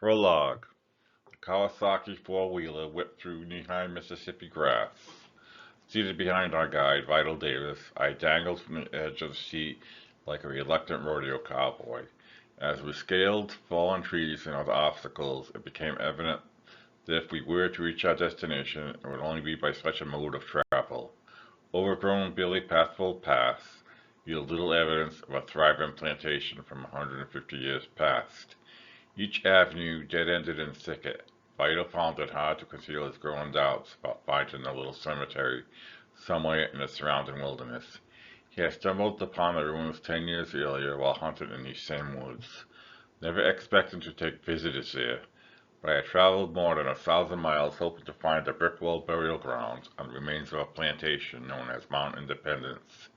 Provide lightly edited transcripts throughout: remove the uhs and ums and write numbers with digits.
Prologue. The Kawasaki four-wheeler whipped through knee-high Mississippi grass. Seated behind our guide, Vital Davis, I dangled from the edge of the seat like a reluctant rodeo cowboy. As we scaled fallen trees and other obstacles, it became evident that if we were to reach our destination, it would only be by such a mode of travel. Overgrown Billy Pathful Pass yielded little evidence of a thriving plantation from 150 years past. Each avenue dead-ended in thicket. Vital found it hard to conceal his growing doubts about finding a little cemetery somewhere in the surrounding wilderness. He had stumbled upon the ruins 10 years earlier while hunting in these same woods, never expecting to take visitors there, but I had traveled more than 1,000 miles hoping to find the brick-walled burial grounds on the remains of a plantation known as Mount Independence.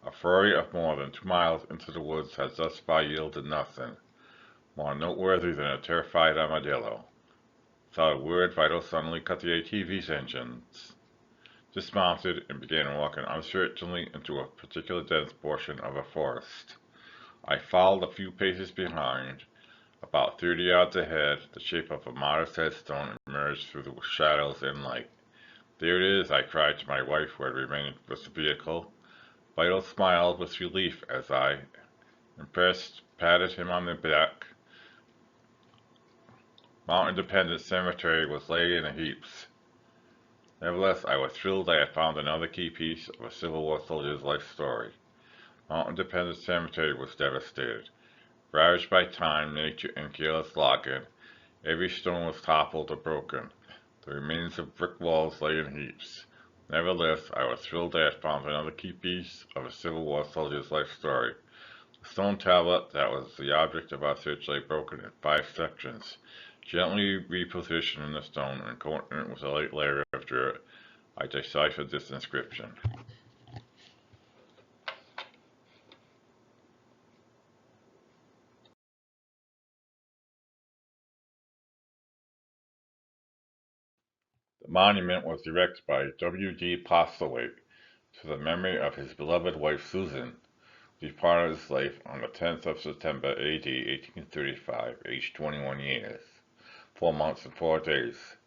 A flurry of more than 2 miles into the woods has thus far yielded nothing more noteworthy than a terrified armadillo. Without a word, Vital suddenly cut the ATV's engines, dismounted, and began walking uncertainly into a particularly dense portion of a forest. I followed a few paces behind. About 30 yards ahead, the shape of a modest headstone emerged through the shadows and light. "There it is," I cried to my wife, who had remained with the vehicle. Vital smiled with relief as I, impressed, patted him on the back. Mount Independence Cemetery was laid in heaps. Nevertheless, I was thrilled I had found another key piece of a Civil War soldier's life story. Mount Independence Cemetery was devastated. Ravaged by time, nature, and careless logging, every stone was toppled or broken. The remains of brick walls lay in heaps. Nevertheless, I was thrilled I had found another key piece of a Civil War soldier's life story. The stone tablet that was the object of our search lay broken in 5 sections. Gently repositioned in the stone and coating with a light layer of dirt, I deciphered this inscription. The monument was erected by W.D. Postlethwaite to the memory of his beloved wife Susan, who departed this life on the 10th of September A.D. 1835, aged 21 years, 4 months and 4 days.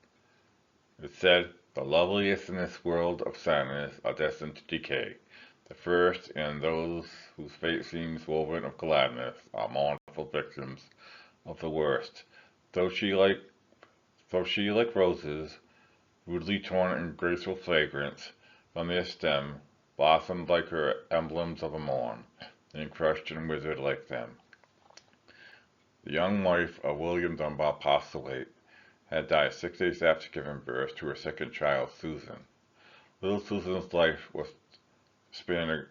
It said, "The loveliest in this world of sadness are destined to decay. The first, and those whose fate seems woven of gladness, are mournful victims of the worst. Though she like roses, rudely torn in graceful fragrance from their stem, blossomed like her emblems of a morn, and crushed and withered like them." The young wife of William Dunbar Postlethwaite had died 6 days after giving birth to her second child, Susan. Little Susan's life was spanned a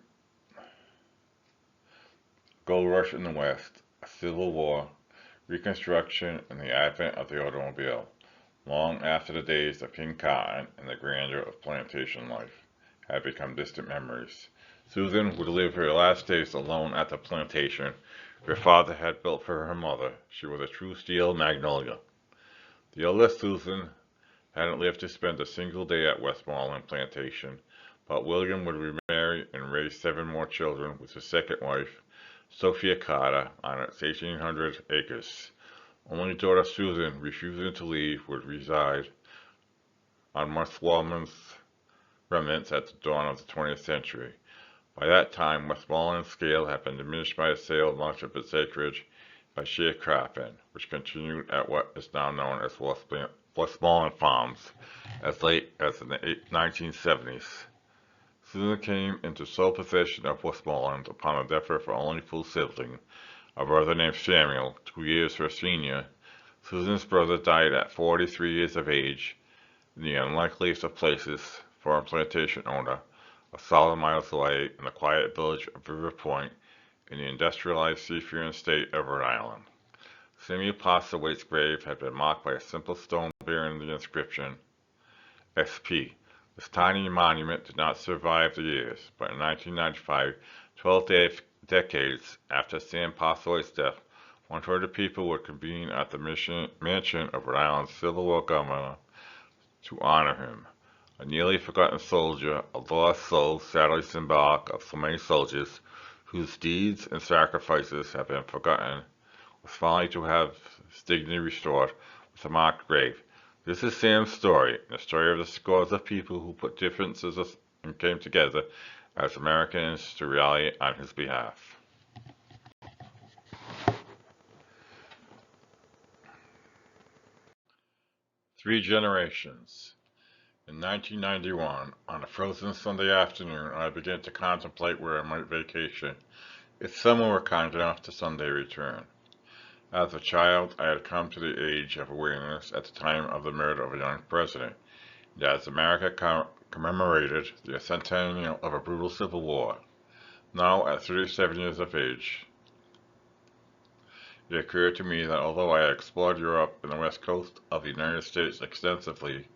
gold rush in the West, a civil war, Reconstruction, and the advent of the automobile, long after the days of King Cotton and the grandeur of plantation life had become distant memories. Susan would live her last days alone at the plantation her father had built for her mother. She was a true steel magnolia. The eldest Susan hadn't lived to spend a single day at Westmoreland Plantation, but William would remarry and raise 7 more children with his second wife, Sophia Carter, on its 1,800 acres. Only daughter Susan, refusing to leave, would reside on Westmoreland's remnants at the dawn of the 20th century. By that time, Westmoreland's scale had been diminished by the sale of much of its acreage by sharecropping, which continued at what is now known as Westmoreland Farms as late as the 1970s. Susan came into sole possession of Westmoreland upon the death of her only full sibling, a brother named Samuel, 2 years her senior. Susan's brother died at 43 years of age, in the unlikeliest of places for a plantation owner, 1,000 miles away in the quiet village of River Point, in the industrialized seafaring state of Rhode Island. Samuel Postlethwaite's grave had been marked by a simple stone bearing the inscription, SP. This tiny monument did not survive the years, but in 1995, 12 decades after Sam Postlethwaite's death, 100 people would convene at the mansion of Rhode Island's Civil War governor to honor him. A nearly forgotten soldier, a lost soul sadly symbolic of so many soldiers whose deeds and sacrifices have been forgotten, was finally to have his dignity restored, with a marked grave. This is Sam's story, the story of the scores of people who put differences and came together as Americans to rally on his behalf. Three generations. In 1991, on a frozen Sunday afternoon, I began to contemplate where I might vacation, if someone were kind enough to Sunday return. As a child, I had come to the age of awareness at the time of the murder of a young president, and as America commemorated the centennial of a brutal civil war. Now, at 37 years of age, it occurred to me that although I had explored Europe and the west coast of the United States extensively,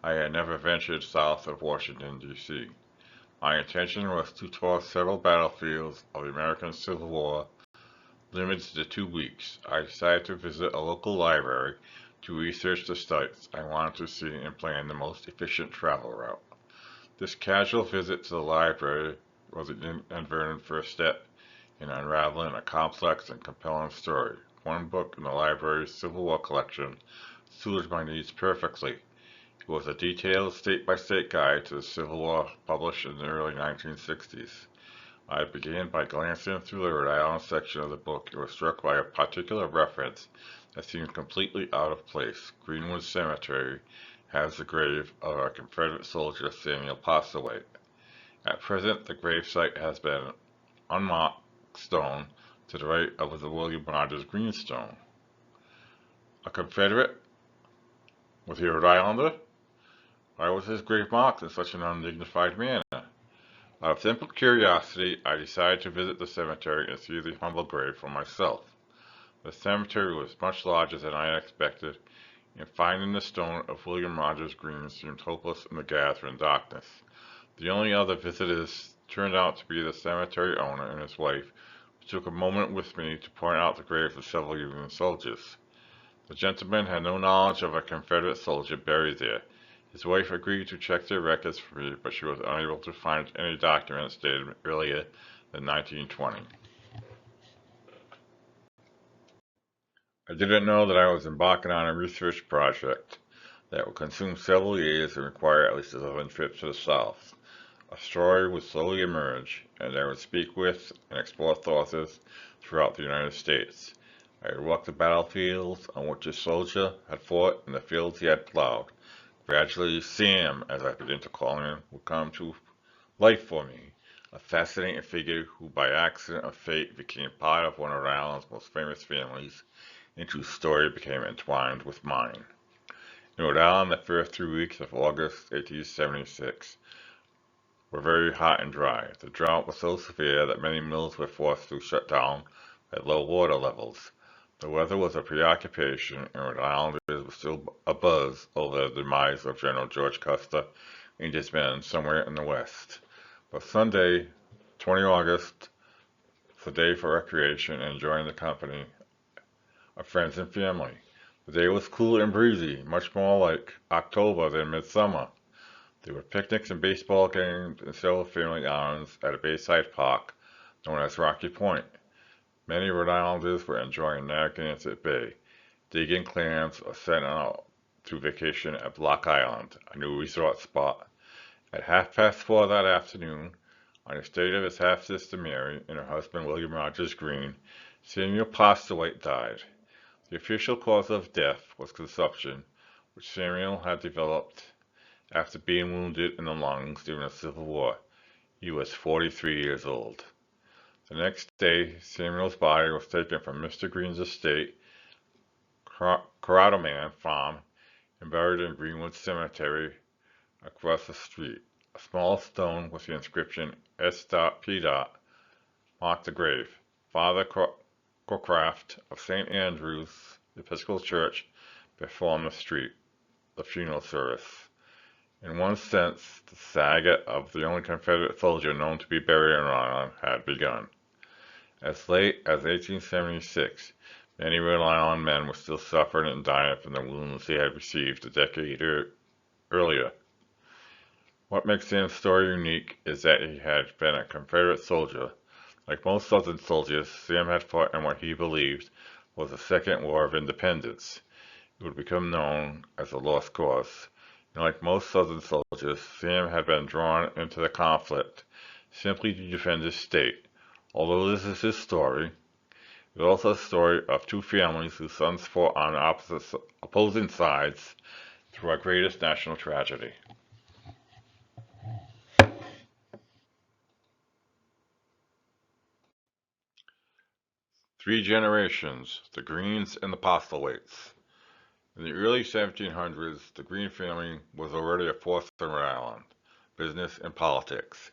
I had never ventured south of Washington, D.C. My intention was to tour several battlefields of the American Civil War. Limited to 2 weeks, I decided to visit a local library to research the sites I wanted to see and plan the most efficient travel route. This casual visit to the library was an inadvertent first step in unraveling a complex and compelling story. One book in the library's Civil War collection suited my needs perfectly. It was a detailed state-by-state guide to the Civil War published in the early 1960s. I began by glancing through the Rhode Island section of the book and was struck by a particular reference that seemed completely out of place. Greenwood Cemetery has the grave of a Confederate soldier, Samuel Postlethwaite. At present, the grave site has been unmarked stone to the right of the William Rogers greenstone. A Confederate? Was he a Rhode Islander? Why was his grave marked in such an undignified manner? Out of simple curiosity, I decided to visit the cemetery and see the humble grave for myself. The cemetery was much larger than I had expected, and finding the stone of William Rogers Green seemed hopeless in the gathering darkness. The only other visitors turned out to be the cemetery owner and his wife, who took a moment with me to point out the graves of several Union soldiers. The gentleman had no knowledge of a Confederate soldier buried there. His wife agreed to check their records for me, but she was unable to find any documents dated earlier than 1920. I didn't know that I was embarking on a research project that would consume several years and require at least a 11 trips to the South. A story would slowly emerge, and I would speak with and explore authors throughout the United States. I would walk the battlefields on which a soldier had fought and the fields he had plowed. Gradually, Sam, as I began to call him, would come to life for me, a fascinating figure who by accident of fate became part of one of Rhode Island's most famous families, and whose story became entwined with mine. In Rhode Island, the first 3 weeks of August 1876 were very hot and dry. The drought was so severe that many mills were forced to shut down at low water levels. The weather was a preoccupation, and Rhode Islanders were still abuzz over the demise of General George Custer and his men somewhere in the West. But Sunday, 20 August, was a day for recreation and enjoying the company of friends and family. The day was cool and breezy, much more like October than midsummer. There were picnics and baseball games and several family outings at a bayside park known as Rocky Point. Many Rhode Islanders were enjoying Narragansett Bay, digging clams, or setting out to vacation at Block Island, a new resort spot. At 4:30 that afternoon, on the estate of his half-sister Mary and her husband William Rogers Green, Samuel Postlethwaite died. The official cause of death was consumption, which Samuel had developed after being wounded in the lungs during the Civil War. He was 43 years old. The next day, Samuel's body was taken from Mr. Green's estate, Caradoman Farm, and buried in Greenwood Cemetery across the street. A small stone with the inscription S.P. marked the grave. Father Cockcraft of St. Andrew's Episcopal Church performed the funeral service. In one sense, the saga of the only Confederate soldier known to be buried in Rhode Island had begun. As late as 1876, many Rhode Island men were still suffering and dying from the wounds they had received a decade earlier. What makes Sam's story unique is that he had been a Confederate soldier. Like most Southern soldiers, Sam had fought in what he believed was the Second War of Independence. It would become known as the Lost Cause. And like most Southern soldiers, Sam had been drawn into the conflict simply to defend his state. Although this is his story, it is also a story of two families whose sons fought on opposing sides through our greatest national tragedy. Three generations, the Greens and the Postlethwaites. In the early 1700s, the Green family was already a force in Rhode Island. Business and politics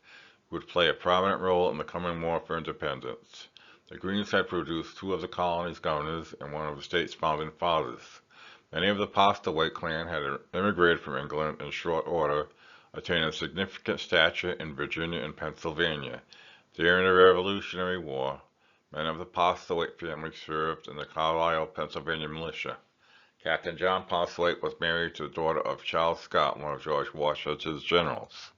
would play a prominent role in the coming war for independence. The Greens had produced two of the colony's governors and one of the state's founding fathers. Many of the Postlethwaite clan had immigrated from England in short order, attaining significant stature in Virginia and Pennsylvania. During the Revolutionary War, men of the Postlethwaite family served in the Carlisle, Pennsylvania militia. Captain John Postlethwaite was married to the daughter of Charles Scott, one of George Washington's generals.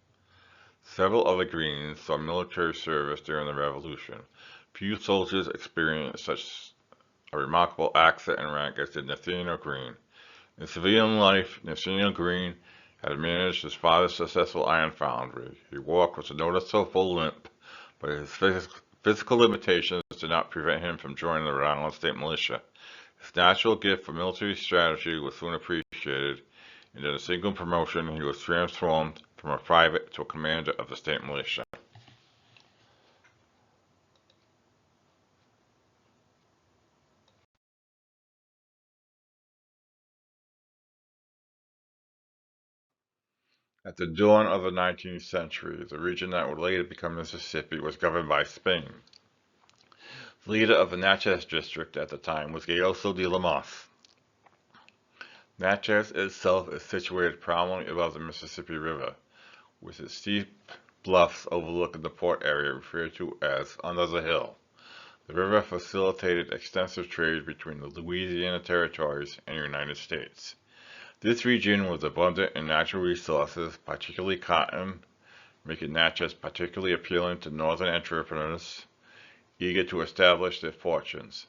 Several of the Greens saw military service during the Revolution. Few soldiers experienced such a remarkable accent and rank as did Nathaniel Greene. In civilian life, Nathaniel Greene had managed his father's successful iron foundry. He walked with a noticeable limp, but his physical limitations did not prevent him from joining the Rhode Island State Militia. His natural gift for military strategy was soon appreciated, and in a single promotion he was transformed from a private to a commander of the state militia. At the dawn of the 19th century, the region that would later become Mississippi was governed by Spain. The leader of the Natchez district at the time was Gayoso de la Moss. Natchez itself is situated prominently above the Mississippi River, with its steep bluffs overlooking the port area referred to as Under the Hill. The river facilitated extensive trade between the Louisiana territories and the United States. This region was abundant in natural resources, particularly cotton, making Natchez particularly appealing to northern entrepreneurs eager to establish their fortunes.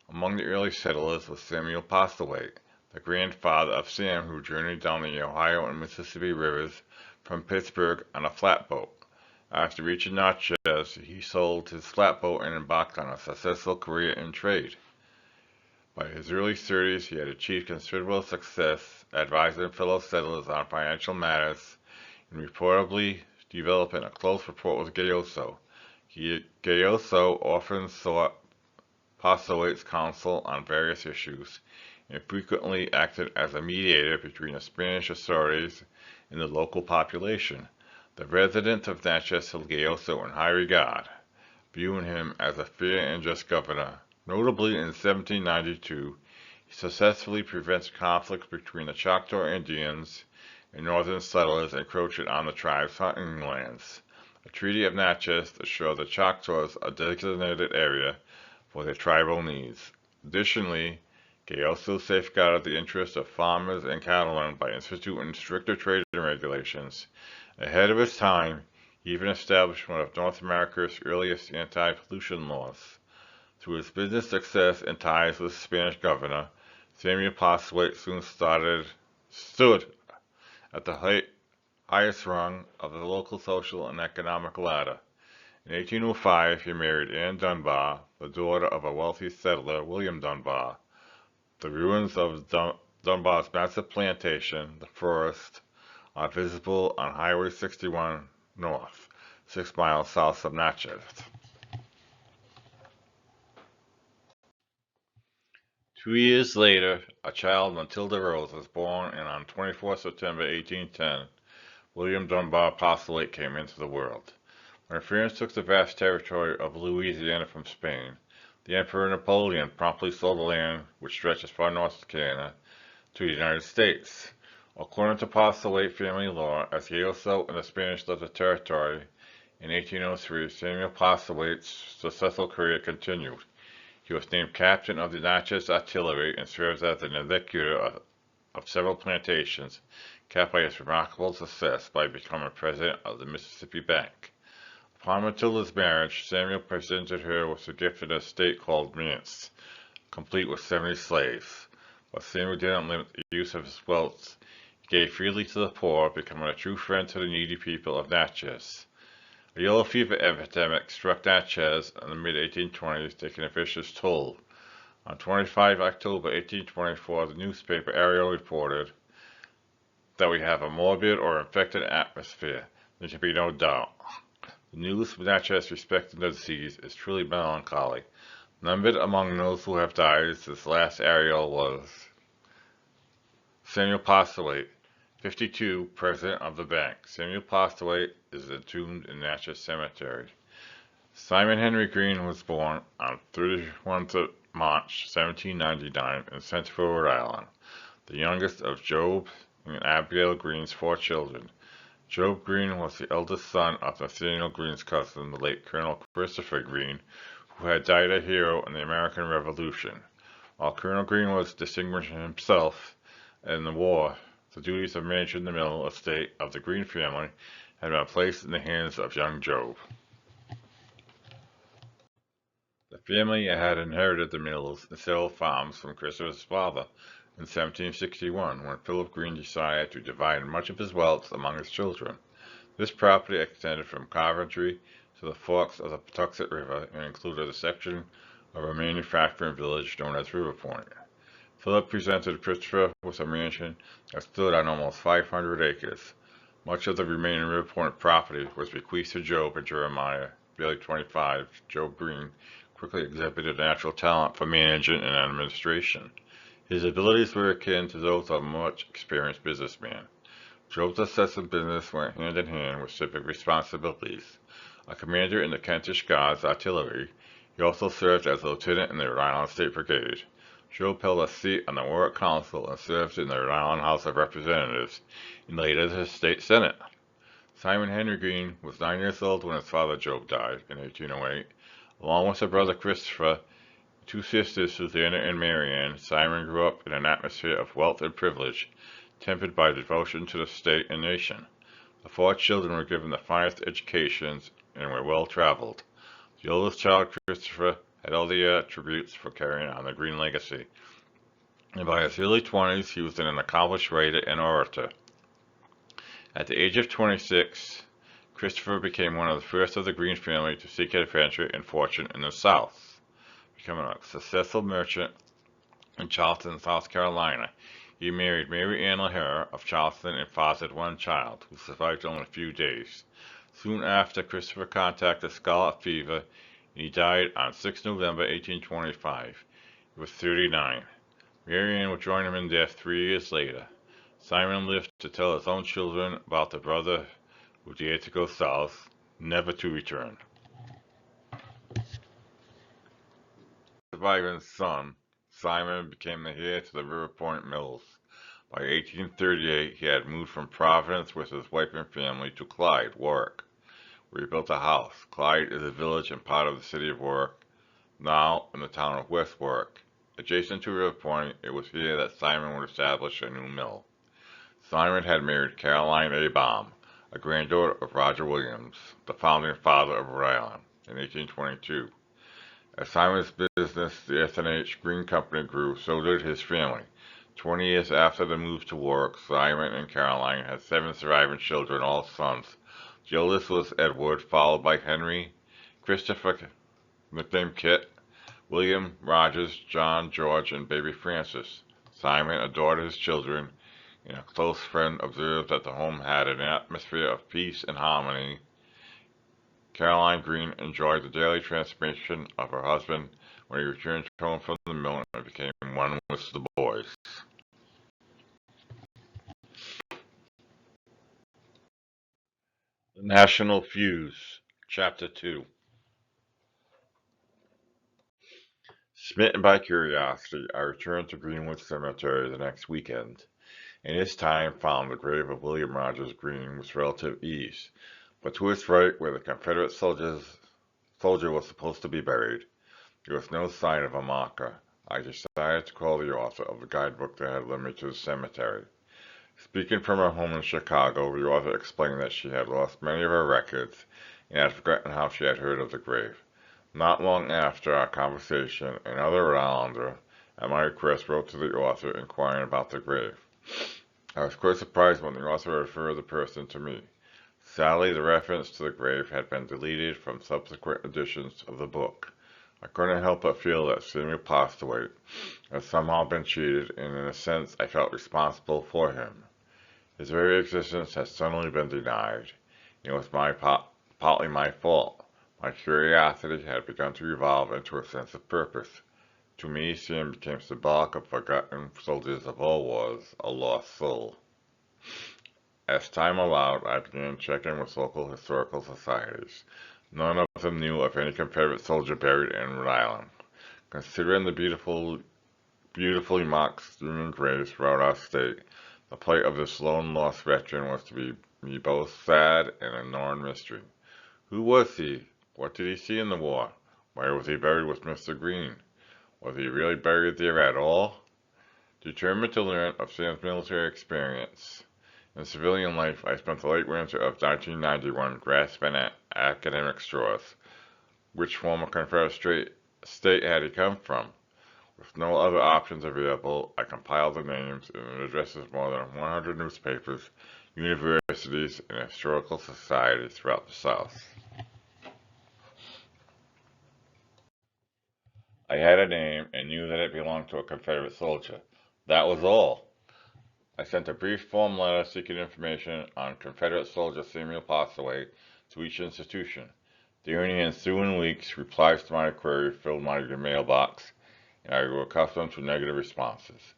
Among the early settlers was Samuel Postlethwaite, the grandfather of Sam, who journeyed down the Ohio and Mississippi rivers from Pittsburgh on a flatboat. After reaching Natchez, he sold his flatboat and embarked on a successful career in trade. By his early 30s, he had achieved considerable success advising fellow settlers on financial matters and reportedly developing a close rapport with Gayoso. Gayoso often sought Postlethwaite's counsel on various issues and frequently acted as a mediator between the Spanish authorities and the local population. The residents of Natchez held Gayoso in high regard, viewing him as a fair and just governor. Notably, in 1792, he successfully prevented conflicts between the Choctaw Indians and northern settlers encroaching on the tribe's hunting lands. The Treaty of Natchez assured the Choctaws a designated area for their tribal needs. Additionally, Gayoso safeguarded the interests of farmers and cattlemen by instituting stricter trade regulations. Ahead of his time, he even established one of North America's earliest anti-pollution laws. Through his business success and ties with the Spanish governor, Samuel Postlethwaite soon stood at the highest rung of the local social and economic ladder. In 1805, he married Anne Dunbar, the daughter of a wealthy settler, William Dunbar. The ruins of Dunbar's massive plantation, the Forest, are visible on Highway 61 North, 6 miles south of Natchez. 2 years later, a child, Matilda Rose, was born, and on 24 September 1810, William Dunbar Postlethwaite came into the world. When France took the vast territory of Louisiana from Spain, the Emperor Napoleon promptly sold the land, which stretched as far north as Canada, to the United States. According to Postlethwaite family law, as Gayoso and the Spanish left the territory in 1803, Samuel Postlethwaite's successful career continued. He was named captain of the Natchez artillery and served as an executor of several plantations, capped by his remarkable success by becoming president of the Mississippi Bank. Upon Matilda's marriage, Samuel presented her with a gift of an estate called Manse. complete with 70 slaves. But Samuel didn't limit the use of his wealth. He gave freely to the poor, becoming a true friend to the needy people of Natchez. A yellow fever epidemic struck Natchez in the mid-1820s, taking a vicious toll. On 25 October 1824, the newspaper Ariel reported that we have a morbid or infected atmosphere. There can be no doubt. The news from Natchez respecting the disease is truly melancholy. Numbered among those who have died since last Ariel was Samuel Postlethwaite, 52, president of the bank. Samuel Postlethwaite is entombed in Natchez Cemetery. Simon Henry Green was born on 31st of March 1799 in Centerville, Rhode Island, the youngest of Job and Abigail Green's 4 children. Job Green was the eldest son of Nathaniel Green's cousin, the late Colonel Christopher Green, who had died a hero in the American Revolution. While Colonel Green was distinguishing himself in the war, the duties of managing the mill estate of the Green family had been placed in the hands of young Job. The family had inherited the mills and several farms from Christopher's father in 1761, when Philip Green decided to divide much of his wealth among his children. This property extended from Coventry to the forks of the Patuxent River and included a section of a manufacturing village known as River Point. Philip presented Christopher with a mansion that stood on almost 500 acres. Much of the remaining River Point property was bequeathed to Job and Jeremiah. Barely 25, Job Green quickly exhibited a natural talent for managing and administration. His abilities were akin to those of a much experienced businessman. Job's success in business went hand in hand with civic responsibilities. A commander in the Kentish Guards Artillery, he also served as a lieutenant in the Rhode Island State Brigade. Job held a seat on the Warwick Council and served in the Rhode Island House of Representatives and later the State Senate. Simon Henry Green was 9 years old when his father Job died in 1808. Along with his brother Christopher, 2 sisters, Susanna and Marianne, Simon grew up in an atmosphere of wealth and privilege, tempered by devotion to the state and nation. The 4 children were given the finest educations and were well traveled. The oldest child, Christopher, had all the attributes for carrying on the Green legacy, and by his early 20s he was an accomplished writer and orator. At the age of 26, Christopher became one of the first of the Green family to seek adventure and fortune in the South. Becoming a successful merchant in Charleston, South Carolina, he married Mary Ann O'Hara of Charleston and fathered 1 child, who survived only a few days. Soon after, Christopher contracted scarlet fever, and he died on 6 November 1825. He was 39. Mary Ann would join him in death 3 years later. Simon lived to tell his own children about the brother who dared to go south, never to return. Surviving son, Simon became the heir to the River Point Mills. By 1838, he had moved from Providence with his wife and family to Clyde, Warwick, where he built a house. Clyde is a village and part of the city of Warwick, now in the town of West Warwick. Adjacent to River Point, it was here that Simon would establish a new mill. Simon had married Caroline A. Baum, a granddaughter of Roger Williams, the founding father of Rhode Island, in 1822. As Simon's business, the S&H Green Company, grew, so did his family. 20 years after the move to Warwick, Simon and Caroline had 7 surviving children, all sons. The oldest was Edward, followed by Henry, Christopher, nicknamed Kit, William, Rogers, John, George, and baby Francis. Simon adored his children, and a close friend observed that the home had an atmosphere of peace and harmony. Caroline Green enjoyed the daily transmission of her husband when he returned home from the mill and became one with the boys. The National Fuse, Chapter 2. Smitten by curiosity, I returned to Greenwood Cemetery the next weekend, and this time found the grave of William Rogers Green with relative ease, but to its right, where the Confederate soldier was supposed to be buried, there was no sign of a marker. I decided to call the author of the guidebook that had led me to the cemetery. Speaking from her home in Chicago, the author explained that she had lost many of her records and had forgotten how she had heard of the grave. Not long after our conversation, another Rhode Islander, at my request, wrote to the author inquiring about the grave. I was quite surprised when the author referred the person to me. Sadly, the reference to the grave had been deleted from subsequent editions of the book. I couldn't help but feel that Samuel Postlethwaite had somehow been cheated, and in a sense I felt responsible for him. His very existence had suddenly been denied. It was partly my fault. My curiosity had begun to evolve into a sense of purpose. To me, Sam became symbolic of forgotten soldiers of all wars, a lost soul. As time allowed, I began checking with local historical societies. None of them knew of any Confederate soldier buried in Rhode Island. Considering the beautifully marked streaming graves throughout our state, the plight of this lone lost veteran was to me both sad and a gnawing mystery. Who was he? What did he see in the war? Why was he buried with Mr. Green? Was he really buried there at all? Determined to learn of Sam's military experience, in civilian life, I spent the late winter of 1991 grasping at academic straws. Which former Confederate state had he come from? With no other options available, I compiled the names and addresses of more than 100 newspapers, universities, and historical societies throughout the South. I had a name and knew that it belonged to a Confederate soldier. That was all. I sent a brief form letter seeking information on Confederate soldier Samuel Postlethwaite to each institution. During the ensuing weeks, replies to my query filled my mailbox, and I grew accustomed to negative responses.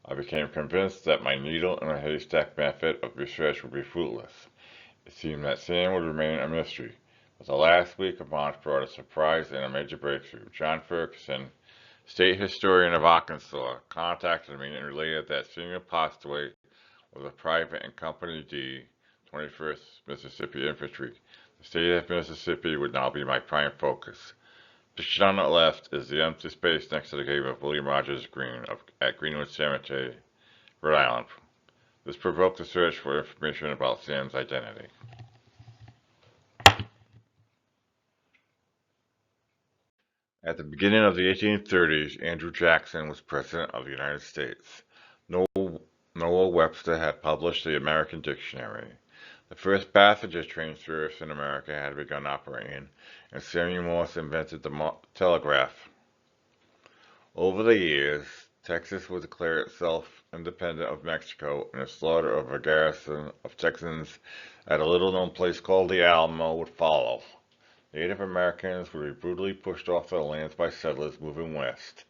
I became convinced that my needle in a haystack method of research would be fruitless. It seemed that Sam would remain a mystery, but the last week of March brought a surprise and a major breakthrough. John Ferguson, state historian of Arkansas, contacted me and related that Samuel Postlethwaite was a private in Company D, 21st Mississippi Infantry. The state of Mississippi would now be my prime focus. Pictured on the left is the empty space next to the grave of William Rogers Green at Greenwood Cemetery, Rhode Island. This provoked a search for information about Sam's identity. At the beginning of the 1830s, Andrew Jackson was President of the United States. Noah Webster had published the American Dictionary. The first passenger train service in America had begun operating, and Samuel Morse invented the telegraph. Over the years, Texas would declare itself independent of Mexico, and the slaughter of a garrison of Texans at a little-known place called the Alamo would follow. Native Americans would be brutally pushed off their lands by settlers moving west.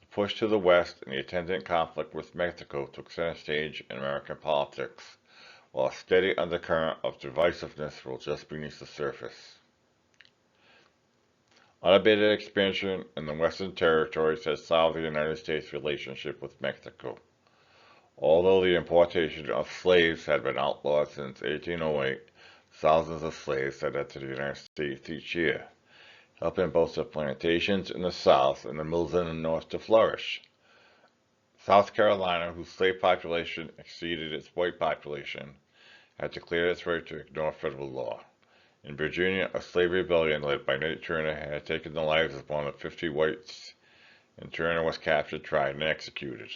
The push to the west and the attendant conflict with Mexico took center stage in American politics, while a steady undercurrent of divisiveness rolled just beneath the surface. Unabated expansion in the Western Territories had soured the United States' relationship with Mexico. Although the importation of slaves had been outlawed since 1808, thousands of slaves had entered the United States each year, helping both the plantations in the South and the mills in the North to flourish. South Carolina, whose slave population exceeded its white population, had declared its right to ignore federal law. In Virginia, a slave rebellion led by Nate Turner had taken the lives of more than 50 whites, and Turner was captured, tried, and executed.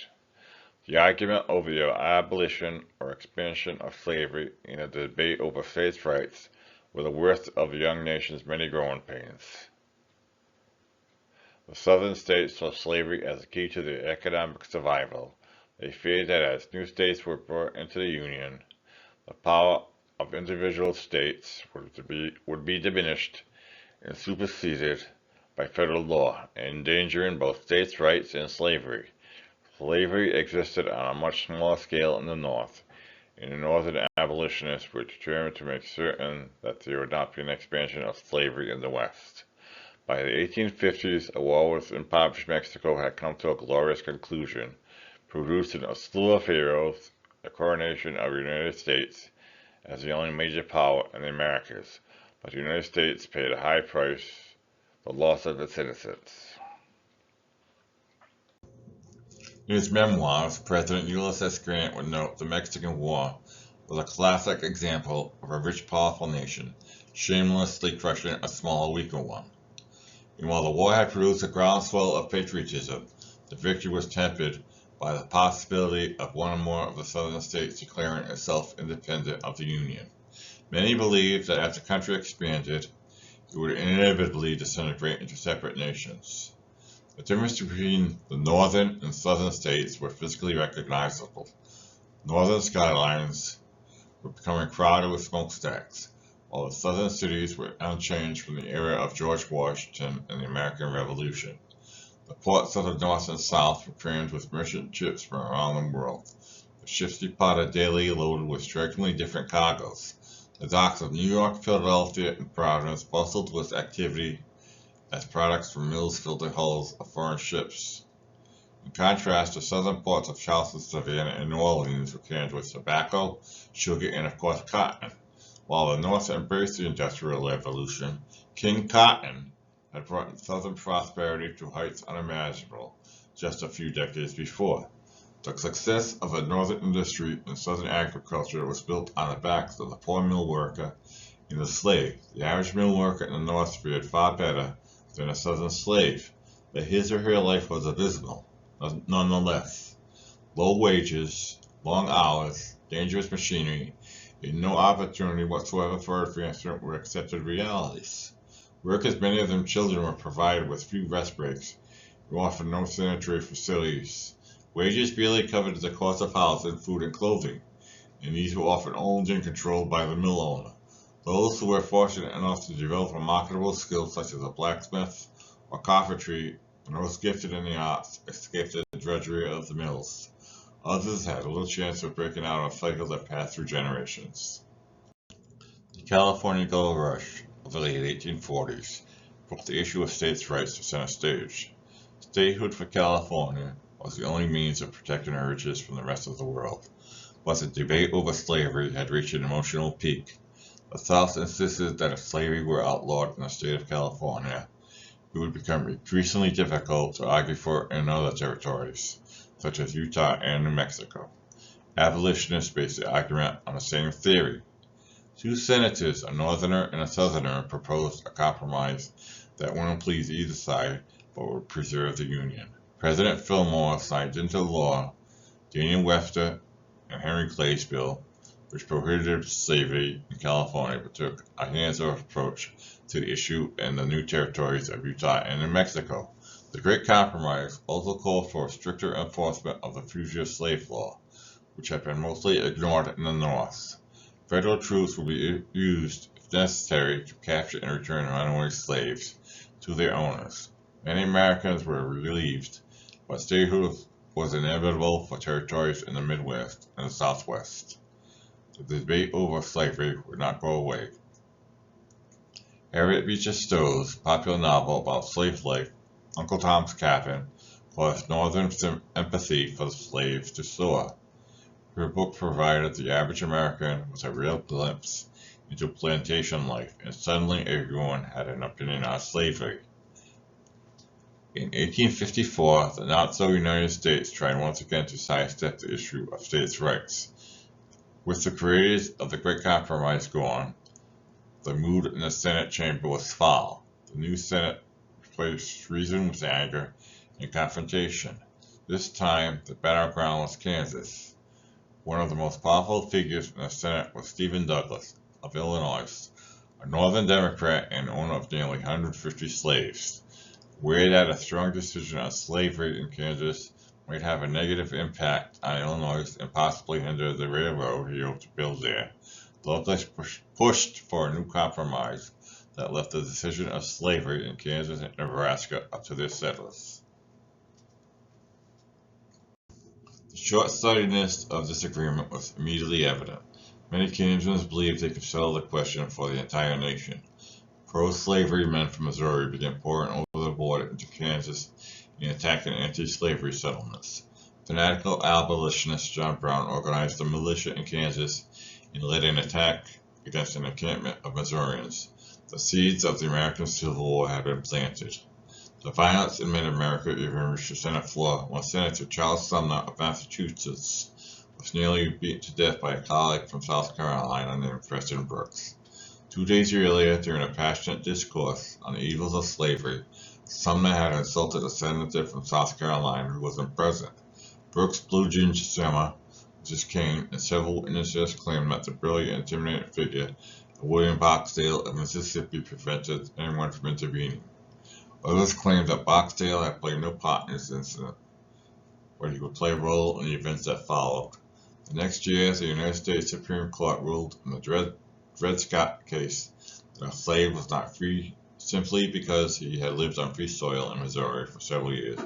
The argument over the abolition or expansion of slavery and the debate over states' rights were the worst of the young nation's many growing pains. The southern states saw slavery as a key to their economic survival. They feared that as new states were brought into the Union, the power of individual states would be diminished and superseded by federal law, endangering both states' rights and slavery. Slavery existed on a much smaller scale in the North, and the Northern abolitionists were determined to make certain that there would not be an expansion of slavery in the West. By the 1850s, a war with impoverished Mexico had come to a glorious conclusion, producing a slew of heroes, the coronation of the United States as the only major power in the Americas, but the United States paid a high price, the loss of its innocence. In his memoirs, President Ulysses Grant would note the Mexican War was a classic example of a rich, powerful nation shamelessly crushing a smaller, weaker one. And while the war had produced a groundswell of patriotism, the victory was tempered by the possibility of one or more of the southern states declaring itself independent of the Union. Many believed that as the country expanded, it would inevitably disintegrate into separate nations. The difference between the northern and southern states were physically recognizable. Northern skylines were becoming crowded with smokestacks, while the southern cities were unchanged from the era of George Washington and the American Revolution. The ports of the north and south were crammed with merchant ships from around the world. The ships departed daily loaded with strikingly different cargoes. The docks of New York, Philadelphia, and Providence bustled with activity as products from mills filled the hulls of foreign ships. In contrast, the southern ports of Charleston, Savannah, and New Orleans were crammed with tobacco, sugar, and of course cotton. While the North embraced the Industrial Revolution, King Cotton had brought southern prosperity to heights unimaginable just a few decades before. The success of the northern industry and southern agriculture was built on the backs of the poor mill worker and the slave. The average mill worker in the North fared far better than a southern slave, but his or her life was abysmal, nonetheless. Low wages, long hours, dangerous machinery, and no opportunity whatsoever for advancement were accepted realities. Workers, many of them children, were provided with few rest breaks and often no sanitary facilities. Wages barely covered the cost of housing, food, and clothing, and these were often owned and controlled by the mill owner. Those who were fortunate enough to develop remarkable skills such as a blacksmith or carpentry, and those gifted in the arts, escaped the drudgery of the mills. Others had little chance of breaking out of a cycle that passed through generations. The California Gold Rush of the late 1840s brought the issue of states' rights to center stage. Statehood for California was the only means of protecting our riches from the rest of the world, but the debate over slavery had reached an emotional peak. The South insisted that if slavery were outlawed in the state of California, it would become increasingly difficult to argue for it in other territories, such as Utah and New Mexico. Abolitionists based the argument on the same theory. Two senators, a northerner and a southerner, proposed a compromise that wouldn't please either side but would preserve the Union. President Fillmore signed into law Daniel Webster and Henry Clay's bill, which prohibited slavery in California but took a hands-off approach to the issue in the new territories of Utah and New Mexico. The Great Compromise also called for stricter enforcement of the fugitive slave law, which had been mostly ignored in the North. Federal troops would be used, if necessary, to capture and return runaway slaves to their owners. Many Americans were relieved, but statehood was inevitable for territories in the Midwest and the Southwest. The debate over slavery would not go away. Harriet Beecher Stowe's popular novel about slave life, Uncle Tom's Cabin, caused Northern empathy for the slaves to soar. Her book provided the average American with a real glimpse into plantation life, and suddenly everyone had an opinion on slavery. In 1854, the not-so-United States tried once again to sidestep the issue of states' rights. With the creators of the Great Compromise gone, the mood in the Senate chamber was foul. The new Senate replaced reason with anger and confrontation. This time, the battleground was Kansas. One of the most powerful figures in the Senate was Stephen Douglas of Illinois, a Northern Democrat and owner of nearly 150 slaves. Worried that a strong decision on slavery in Kansas might have a negative impact on Illinois and possibly hinder the railroad he hoped to build there, Douglas pushed for a new compromise that left the decision of slavery in Kansas and Nebraska up to their settlers. The short-sightedness of this agreement was immediately evident. Many Kansans believed they could settle the question for the entire nation. Pro-slavery men from Missouri began pouring over the border into Kansas and attacking anti-slavery settlements. Fanatical abolitionist John Brown organized a militia in Kansas and led an attack against an encampment of Missourians. The seeds of the American Civil War had been planted. The violence in mid-America even reached the Senate floor when Senator Charles Sumner of Massachusetts was nearly beaten to death by a colleague from South Carolina named Preston Brooks. 2 days earlier, during a passionate discourse on the evils of slavery, Sumner had insulted a senator from South Carolina who wasn't present. Brooks blew Ginger Simmer with his cane, and several witnesses claimed that the brilliant, intimidating figure of William Barksdale of Mississippi prevented anyone from intervening. Others claimed that Barksdale had played no part in this incident, but he would play a role in the events that followed. The next year, the United States Supreme Court ruled in the Dred Scott case that a slave was not free simply because he had lived on free soil in Missouri for several years,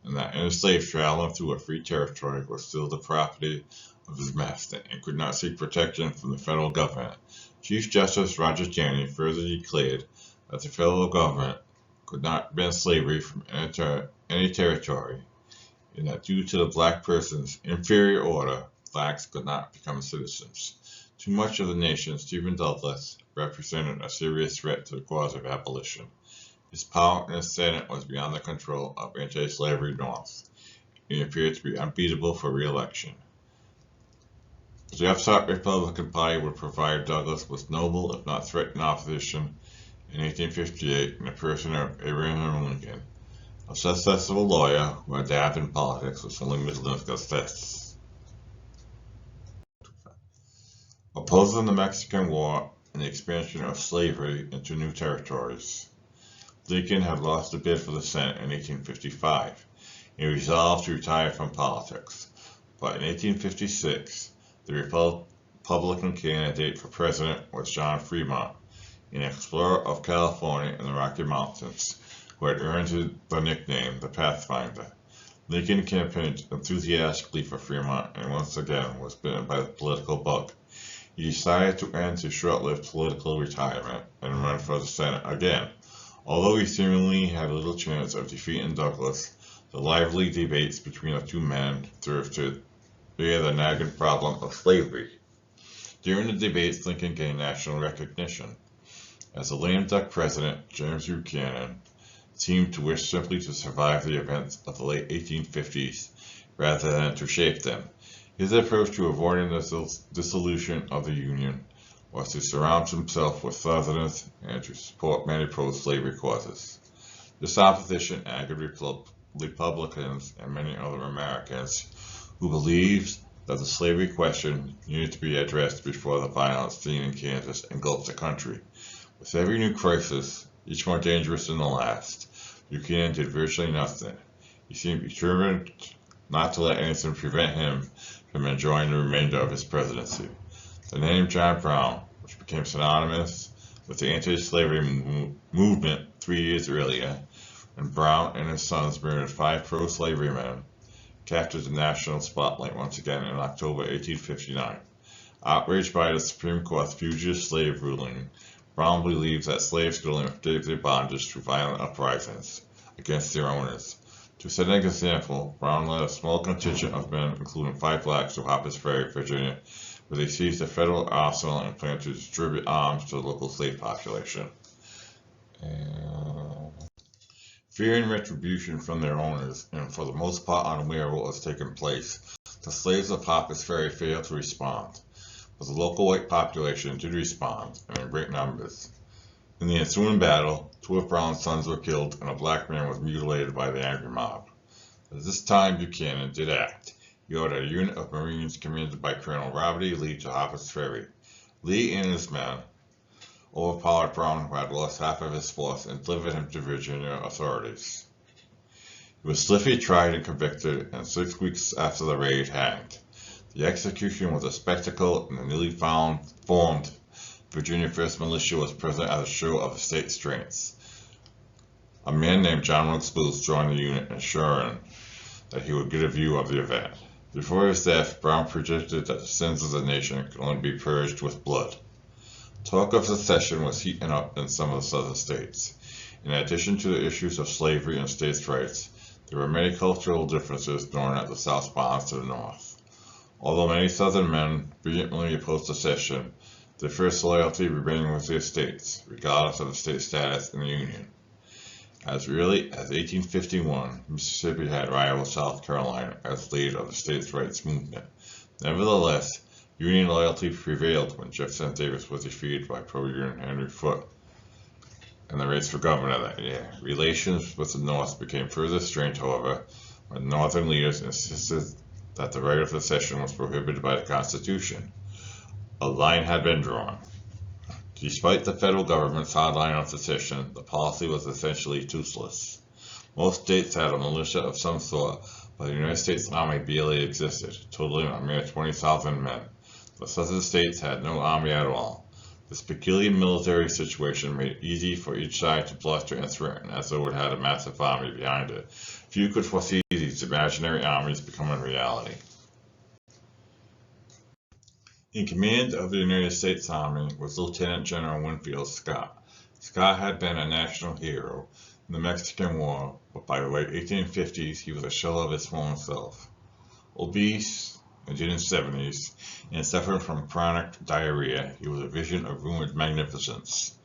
and that any slave traveling through a free territory was still the property of his master and could not seek protection from the federal government. Chief Justice Roger Taney further declared that the federal government could not ban slavery from any territory, and that due to the black person's inferior order, blacks could not become citizens. To much of the nation, Stephen Douglas represented a serious threat to the cause of abolition. His power in the Senate was beyond the control of anti-slavery North. He appeared to be unbeatable for re-election. The upstart Republican Party would provide Douglas with noble, if not threatened, opposition in 1858 in the person of Abraham Lincoln, a successful lawyer who had dabbled in politics with only middling success. Opposing the Mexican War and the expansion of slavery into new territories, Lincoln had lost a bid for the Senate in 1855. He resolved to retire from politics, but in 1856, the Republican candidate for president was John Fremont, an explorer of California and the Rocky Mountains, who had earned the nickname the Pathfinder. Lincoln campaigned enthusiastically for Fremont and once again was bitten by the political bug. He decided to end his short-lived political retirement and run for the Senate again. Although he seemingly had little chance of defeating Douglas, the lively debates between the two men served to bear the nagging problem of slavery. During the debates, Lincoln gained national recognition. As the lame duck president, James Buchanan seemed to wish simply to survive the events of the late 1850s rather than to shape them. His approach to avoiding the dissolution of the Union was to surround himself with Southerners and to support many pro-slavery causes. This opposition angered Republicans and many other Americans who believed that the slavery question needed to be addressed before the violence seen in Kansas engulfed the country. With every new crisis, each more dangerous than the last, Buchanan did virtually nothing. He seemed determined not to let anything prevent him from enjoying the remainder of his presidency. The name John Brown, which became synonymous with the anti-slavery movement 3 years earlier, when Brown and his sons murdered 5 pro-slavery men, captured the national spotlight once again in October 1859. Outraged by the Supreme Court's fugitive slave ruling, Brown believed that slaves could only escape their bondage through violent uprisings against their owners. To set an example, Brown led a small contingent of men, including 5 blacks, to Harper's Ferry, Virginia, where they seized a federal arsenal and planned to distribute arms to the local slave population. Fearing retribution from their owners, and for the most part unaware of what was taking place, the slaves of Harper's Ferry failed to respond, but the local white population did respond, and in great numbers. In the ensuing battle, 2 of Brown's sons were killed and a black man was mutilated by the angry mob. At this time, Buchanan did act. He ordered a unit of Marines commanded by Colonel Robert E. Lee to Harper's Ferry. Lee and his men overpowered Brown, who had lost half of his force, and delivered him to Virginia authorities. He was swiftly tried and convicted, and 6 weeks after the raid, hanged. The execution was a spectacle, and the newly formed Virginia 1st Militia was present as a show of the state's strength. A man named John Wilkes Booth joined the unit, ensuring that he would get a view of the event. Before his death, Brown predicted that the sins of the nation could only be purged with blood. Talk of secession was heating up in some of the southern states. In addition to the issues of slavery and states' rights, there were many cultural differences known as the South's bonds to the North. Although many southern men vehemently opposed secession, their first loyalty remained with their states, regardless of the state status in the Union. As early as 1851, Mississippi had rivaled South Carolina as leader of the states' rights movement. Nevertheless, Union loyalty prevailed when Jefferson Davis was defeated by pro-Union Henry Foote in the race for governor that year. Relations with the North became further strained, however, when Northern leaders insisted that the right of secession was prohibited by the Constitution. A line had been drawn. Despite the federal government's hard line on secession, the policy was essentially toothless. Most states had a militia of some sort, but the United States Army barely existed, totaling a mere 20,000 men. The southern states had no army at all. This peculiar military situation made it easy for each side to bluster and threaten as though it had a massive army behind it. Few could foresee these imaginary armies becoming reality. In command of the United States Army was Lieutenant General Winfield Scott. Scott had been a national hero in the Mexican War, but by the late 1850s he was a shell of his former self. Obese, in his 70s, and suffering from chronic diarrhea, he was a vision of rumored magnificence.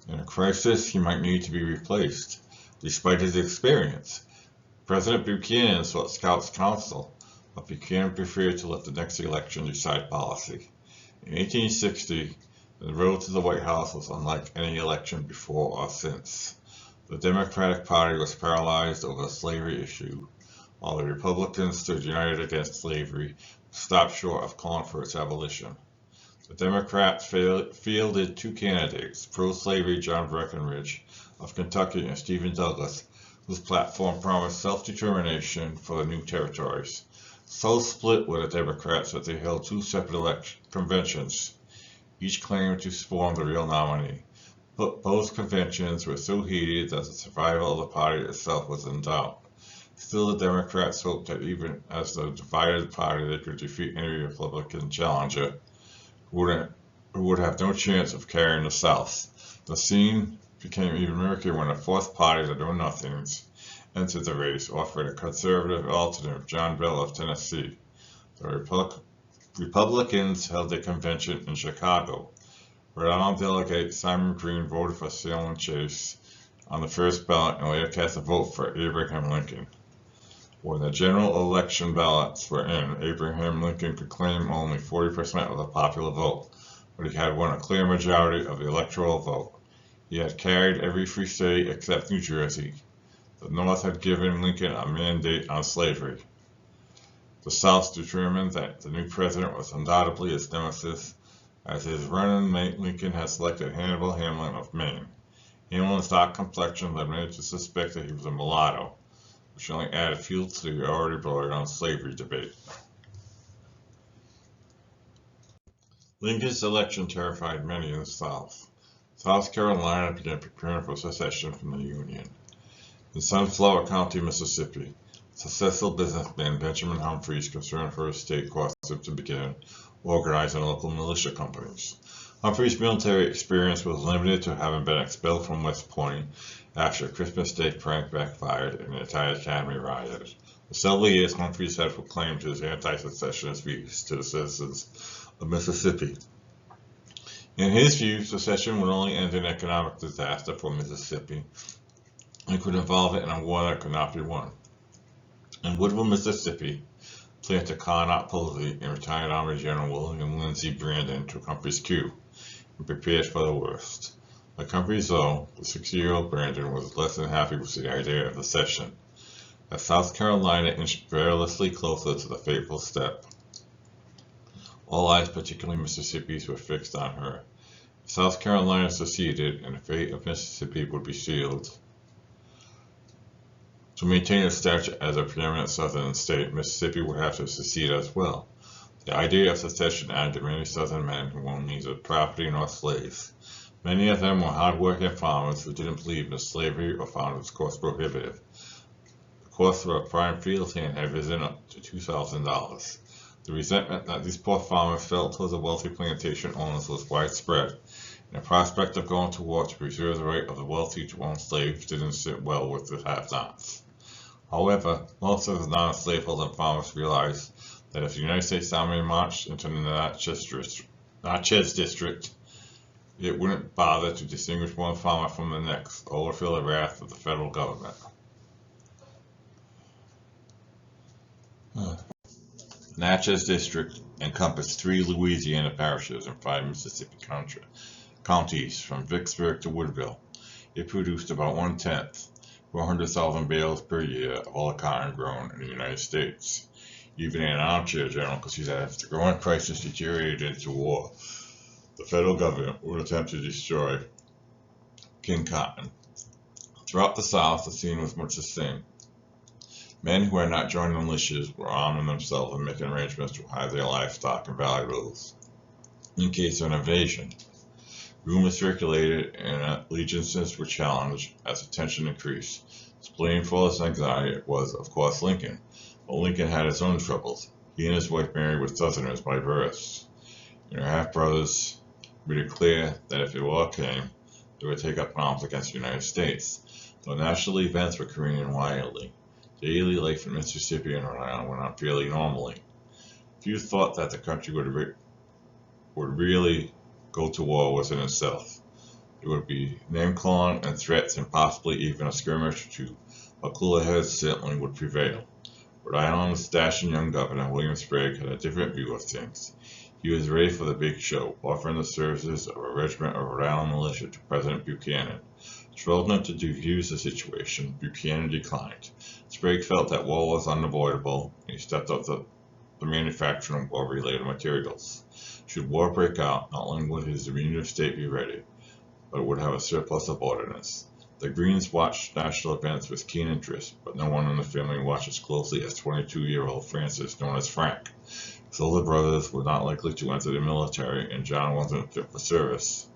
In a crisis, he might need to be replaced. Despite his experience, President Buchanan sought Scott's counsel, but Buchanan preferred to let the next election decide policy. In 1860, the road to the White House was unlike any election before or since. The Democratic Party was paralyzed over the slavery issue, while the Republicans stood united against slavery, stopped short of calling for its abolition. The Democrats fielded two candidates, pro-slavery John Breckinridge of Kentucky and Stephen Douglas, whose platform promised self-determination for the new territories. So split were the Democrats that they held two separate conventions, each claiming to spawn the real nominee. But both conventions were so heated that the survival of the party itself was in doubt. Still, the Democrats hoped that even as the divided party, they could defeat any Republican challenger who would have no chance of carrying the South. The scene became even murkier when a fourth party, the Know-Nothings, entered the race, offered a conservative alternate, John Bell of Tennessee. The Republicans held a convention in Chicago. Rhode Island delegate Simon Green voted for Salem Chase on the first ballot and later cast a vote for Abraham Lincoln. When the general election ballots were in, Abraham Lincoln could claim only 40% of the popular vote, but he had won a clear majority of the electoral vote. He had carried every free state except New Jersey. The North had given Lincoln a mandate on slavery. The South determined that the new president was undoubtedly his nemesis. As his running mate, Lincoln had selected Hannibal Hamlin of Maine. Hamlin's dark complexion led many to suspect that he was a mulatto, which only added fuel to the already boiling on slavery debate. Lincoln's election terrified many in the South. South Carolina began preparing for secession from the Union. In Sunflower County, Mississippi, successful businessman Benjamin Humphreys, concerned for his state, caused him to begin organizing local militia companies. Humphreys' military experience was limited to having been expelled from West Point after a Christmas Day prank backfired and the entire academy rioted. For several years, Humphreys had proclaimed his anti-secessionist views to the citizens of Mississippi. In his view, secession would only end in economic disaster for Mississippi and could involve it in a war that could not be won. In Woodville, Mississippi, Planter Carnot Posey and retired Army General William Lindsey Brandon took Humphreys' cue and prepared for the worst. Like Humphreys, though, the 60-year-old Brandon was less than happy with the idea of secession. As South Carolina inched perilously closer to the fateful step, all eyes, particularly Mississippi's, were fixed on her. If South Carolina seceded, and the fate of Mississippi would be sealed. To maintain its stature as a preeminent southern state, Mississippi would have to secede as well. The idea of secession added many southern men who owned neither property nor slaves. Many of them were hard-working farmers who didn't believe in slavery or found its cost prohibitive. The cost of a prime field hand had risen up to $2,000. The resentment that these poor farmers felt towards the wealthy plantation owners was widespread, and the prospect of going to war to preserve the right of the wealthy to own slaves didn't sit well with the have-nots. However, most of the non-slaveholding farmers realized that if the United States Army marched into the Natchez District, it wouldn't bother to distinguish one farmer from the next, or feel the wrath of the federal government. Natchez District encompassed 3 Louisiana parishes and 5 Mississippi counties from Vicksburg to Woodville. It produced about 1/10, 400,000 bales per year of all the cotton grown in the United States. Even an armchair general could see that if the growing crisis deteriorated into war, the federal government would attempt to destroy King Cotton. Throughout the South, the scene was much the same. Men who had not joined the militias were arming themselves and making arrangements to hide their livestock and valuables in case of an invasion. Rumors circulated and allegiances were challenged as the tension increased. To blame for this anxiety was, of course, Lincoln. But Lincoln had his own troubles. He and his wife Mary were Southerners by birth, and her half-brothers made it clear that if the war came, they would take up arms against the United States. Though national events were careening wildly, daily life in Mississippi and Rhode Island went on fairly normally. Few thought that the country would really go to war within itself. There would be name-calling and threats and possibly even a skirmish or two, but cooler heads certainly would prevail. Rhode Island's dashing young governor, William Sprague, had a different view of things. He was ready for the big show, offering the services of a regiment of Rhode Island militia to President Buchanan. Strolling to defuse the situation, Buchanan declined. Sprague felt that war was unavoidable, and he stepped up the manufacturing of war-related materials. Should war break out, not only would his diminutive state be ready, but it would have a surplus of ordnance. The Greens watched national events with keen interest, but no one in the family watched as closely as 22-year-old Francis, known as Frank. His older brothers were not likely to enter the military, and John wasn't fit for service.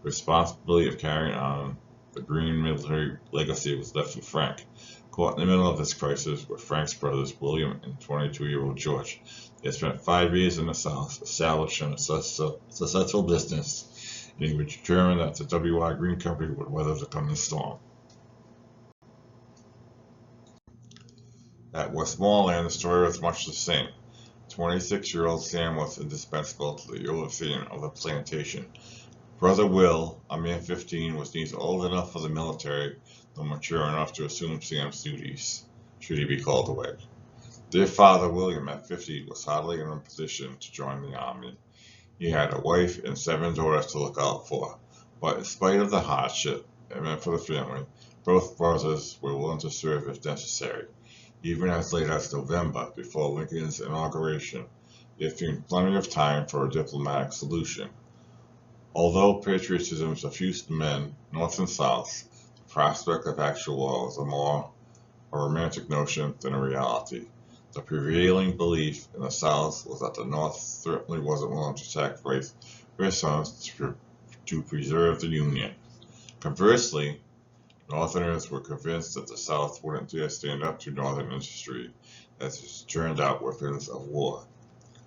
The responsibility of carrying on the Green military legacy was left with Frank. Caught in the middle of this crisis were Frank's brothers, William and 22-year-old George. They had spent 5 years in the South, establishing a successful business, and he was determined that the W.I. Green Company would weather the coming storm. At Westmoreland, the story was much the same. 26-year-old Sam was indispensable to the overseeing of the plantation. Brother Will, a man 15, was neither old enough for the military nor mature enough to assume Sam's duties, should he be called away. Their father, William, at 50, was hardly in a position to join the army. He had a wife and 7 daughters to look out for, but in spite of the hardship it meant for the family, both brothers were willing to serve if necessary. Even as late as November, before Lincoln's inauguration, there seemed plenty of time for a diplomatic solution. Although patriotism suffused men, North and South, the prospect of actual war was more a romantic notion than a reality. The prevailing belief in the South was that the North certainly wasn't willing to sacrifice their sons to preserve the Union. Conversely, Northerners were convinced that the South wouldn't dare stand up to Northern industry, as it turned out weapons of war.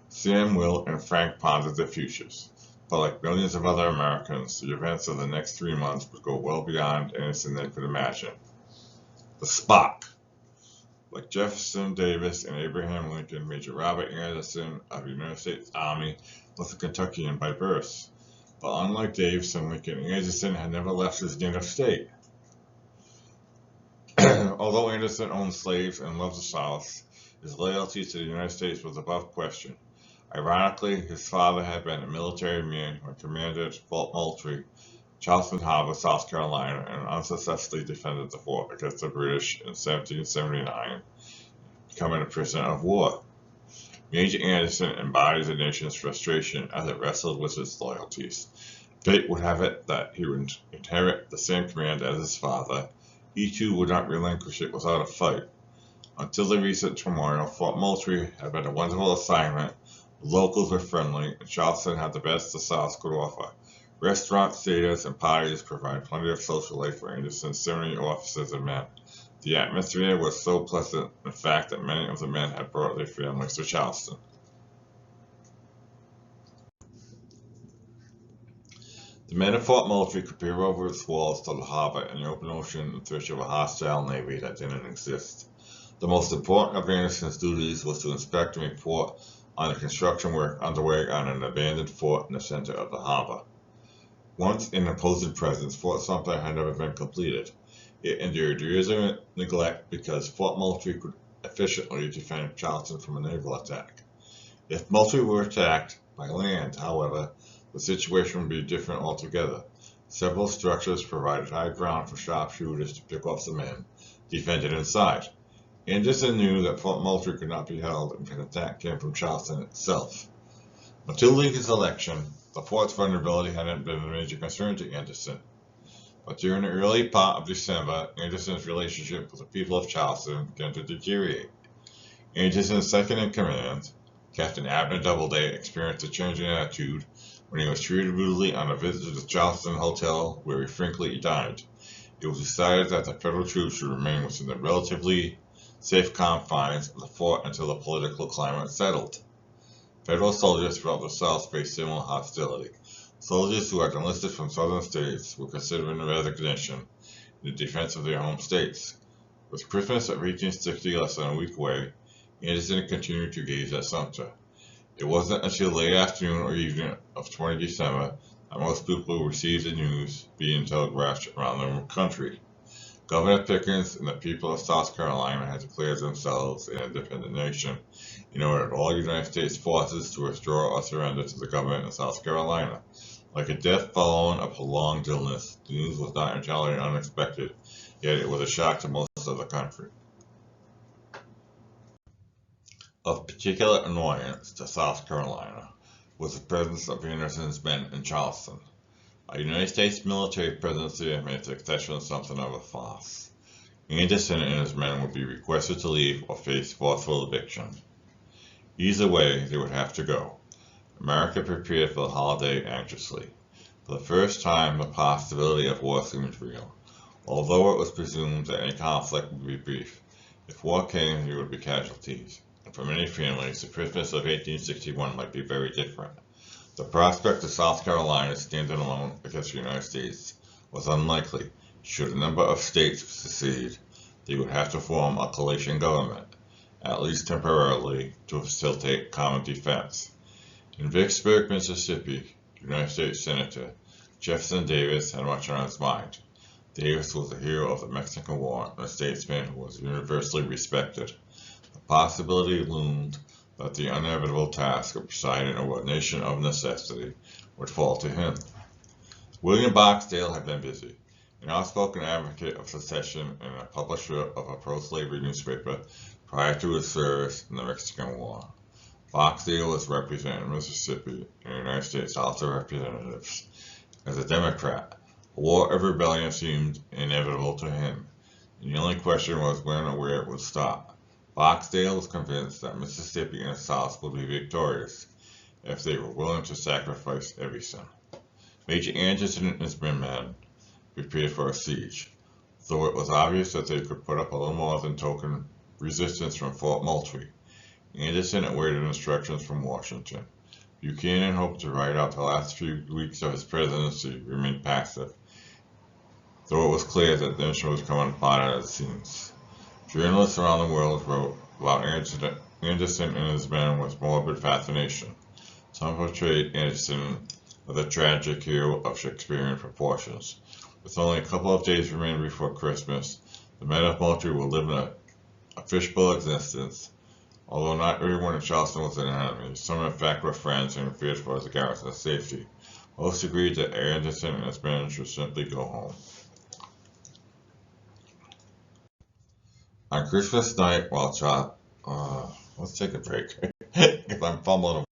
Sam, Will, and Frank pondered their futures, but like millions of other Americans, the events of the next 3 months would go well beyond anything they could imagine. The spot. Like Jefferson Davis and Abraham Lincoln, Major Robert Anderson of the United States Army was a Kentuckian by birth. But unlike Davis and Lincoln, Anderson had never left his native state. Although Anderson owned slaves and loved the South, his loyalty to the United States was above question. Ironically, his father had been a military man who commanded Fort Moultrie, Charleston Harbor, South Carolina, and unsuccessfully defended the fort against the British in 1779, becoming a prisoner of war. Major Anderson embodied the nation's frustration as it wrestled with its loyalties. Fate would have it that he would inherit the same command as his father. He too would not relinquish it without a fight. Until the recent turmoil, Fort Moultrie had been a wonderful assignment. The locals were friendly, and Charleston had the best the South could offer. Restaurants, theaters, and parties provide plenty of social life for Anderson's 70 officers and men. The atmosphere was so pleasant, in fact, that many of the men had brought their families to Charleston. The men of Fort Moultrie could peer over its walls to the harbor and the open ocean in search of a hostile navy that didn't exist. The most important of Anderson's duties was to inspect and report on the construction work underway on an abandoned fort in the center of the harbor. Once in opposing presence, Fort Sumter had never been completed. It endured years of neglect because Fort Moultrie could efficiently defend Charleston from a naval attack. If Moultrie were attacked by land, however, the situation would be different altogether. Several structures provided high ground for sharpshooters to pick off the men defended inside. Anderson knew that Fort Moultrie could not be held if an attack came from Charleston itself. Until Lincoln's election, the fort's vulnerability hadn't been a major concern to Anderson. But during the early part of December, Anderson's relationship with the people of Charleston began to deteriorate. Anderson's second in command, Captain Abner Doubleday, experienced a change in attitude when he was treated brutally on a visit to the Charleston Hotel, where he frankly died. It was decided that the federal troops should remain within the relatively safe confines of the fort until the political climate settled. Federal soldiers throughout the South faced similar hostility. Soldiers who had enlisted from southern states were considering resignation in the defense of their home states. With Christmas of 1860 less than a week away, Anderson continued to gaze at Sumter. It wasn't until late afternoon or evening of 20 December that most people received the news being telegraphed around the country. Governor Pickens and the people of South Carolina had declared themselves an independent nation in order for all United States forces to withdraw or surrender to the government of South Carolina. Like a death following a prolonged illness, the news was not entirely unexpected, yet it was a shock to most of the country. Of particular annoyance to South Carolina was the presence of Anderson's men in Charleston. A United States military presence there made succession something of a farce. Anderson and his men would be requested to leave or face forceful eviction. Either way, they would have to go. America prepared for the holiday anxiously. For the first time, the possibility of war seemed real, although it was presumed that any conflict would be brief. If war came, there would be casualties, and for many families, the Christmas of 1861 might be very different. The prospect of South Carolina standing alone against the United States was unlikely. Should a number of states secede, they would have to form a coalition government, at least temporarily, to facilitate common defense. In Vicksburg, Mississippi, United States Senator Jefferson Davis had much on his mind. Davis was the hero of the Mexican War and a statesman who was universally respected. The possibility loomed that the inevitable task of presiding over a nation of necessity would fall to him. William Barksdale had been busy, an outspoken advocate of secession and a publisher of a pro-slavery newspaper prior to his service in the Mexican War. Barksdale was representing Mississippi in the United States House of Representatives. As a Democrat, a war of rebellion seemed inevitable to him, and the only question was when or where it would stop. Barksdale was convinced that Mississippi and the South would be victorious if they were willing to sacrifice everything. Major Anderson and his men prepared for a siege, though it was obvious that they could put up a little more than token resistance from Fort Moultrie. Anderson awaited instructions from Washington. Buchanan hoped to ride out the last few weeks of his presidency, remain passive, though it was clear that the nation was coming apart at the seams. Journalists around the world wrote about Anderson and his men with morbid fascination. Some portrayed Anderson as a tragic hero of Shakespearean proportions. With only a couple of days remaining before Christmas, the men of Moultrie will live in a fishbowl existence. Although not everyone in Charleston was an enemy, some in fact were friends and feared for the garrison's safety. Most agreed that Anderson and his men should simply go home. On Christmas night, let's take a break, because I'm fumbling